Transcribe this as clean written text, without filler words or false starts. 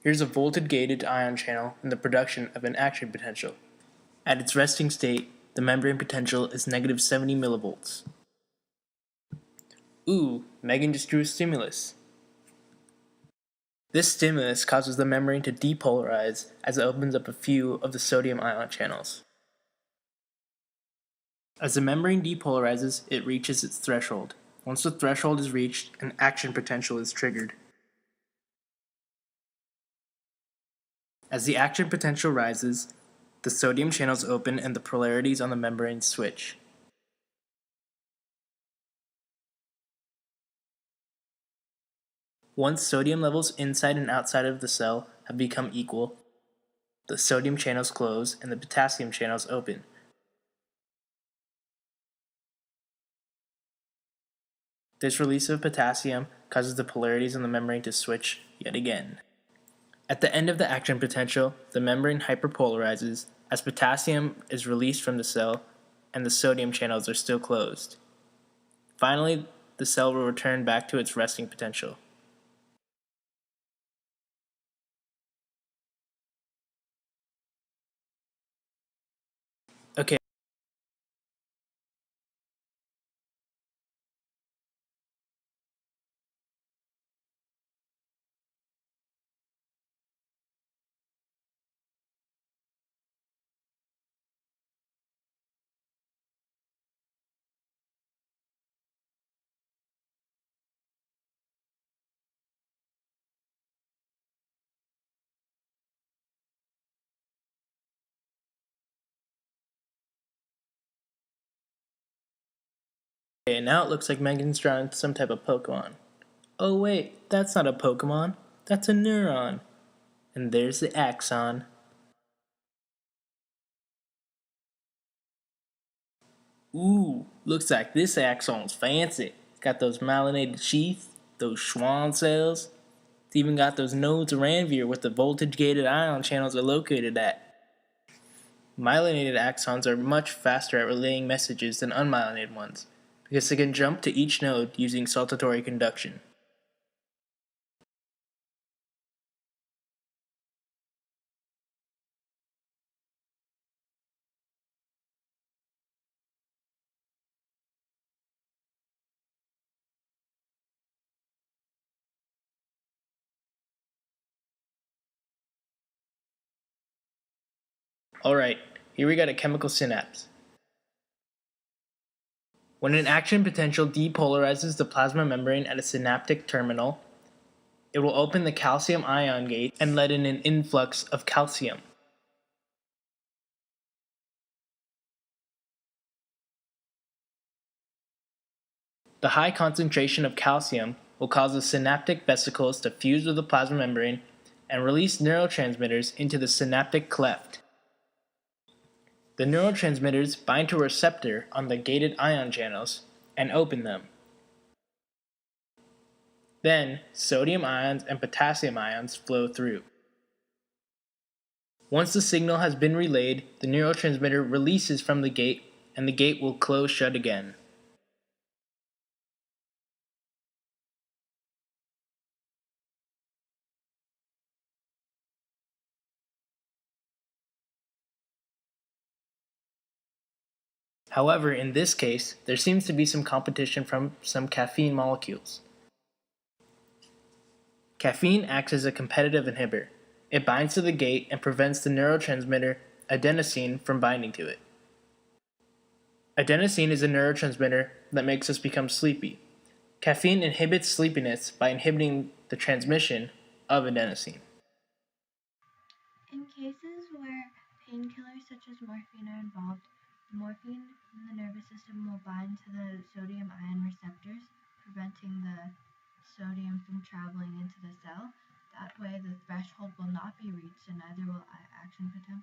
Here's a voltage-gated ion channel in the production of an action potential. At its resting state, the membrane potential is negative 70 millivolts. Ooh, Megan just drew a stimulus. This stimulus causes the membrane to depolarize as it opens up a few of the sodium ion channels. As the membrane depolarizes, it reaches its threshold. Once the threshold is reached, an action potential is triggered. As the action potential rises, the sodium channels open and the polarities on the membrane switch. Once sodium levels inside and outside of the cell have become equal, the sodium channels close and the potassium channels open. This release of potassium causes the polarities on the membrane to switch yet again. At the end of the action potential, the membrane hyperpolarizes as potassium is released from the cell and the sodium channels are still closed. Finally, the cell will return back to its resting potential. Okay. Okay, now it looks like Megan's drawing some type of Pokemon. Oh wait, that's not a Pokemon, that's a neuron. And there's the axon. Ooh, looks like this axon's fancy. It's got those myelinated sheaths, those Schwann cells. It's even got those nodes of Ranvier where the voltage-gated ion channels are located at. Myelinated axons are much faster at relaying messages than unmyelinated ones, because they can jump to each node using saltatory conduction. Alright, here we got a chemical synapse. When an action potential depolarizes the plasma membrane at a synaptic terminal, it will open the calcium ion gate and let in an influx of calcium. The high concentration of calcium will cause the synaptic vesicles to fuse with the plasma membrane and release neurotransmitters into the synaptic cleft. The neurotransmitters bind to a receptor on the gated ion channels and open them. Then, sodium ions and potassium ions flow through. Once the signal has been relayed, the neurotransmitter releases from the gate and the gate will close shut again. However, in this case, there seems to be some competition from some caffeine molecules. Caffeine acts as a competitive inhibitor. It binds to the gate and prevents the neurotransmitter adenosine from binding to it. Adenosine is a neurotransmitter that makes us become sleepy. Caffeine inhibits sleepiness by inhibiting the transmission of adenosine. In cases where painkillers such as morphine are involved, the morphine in the nervous system will bind to the sodium ion receptors, preventing the sodium from traveling into the cell. That way, the threshold will not be reached and neither will action potential.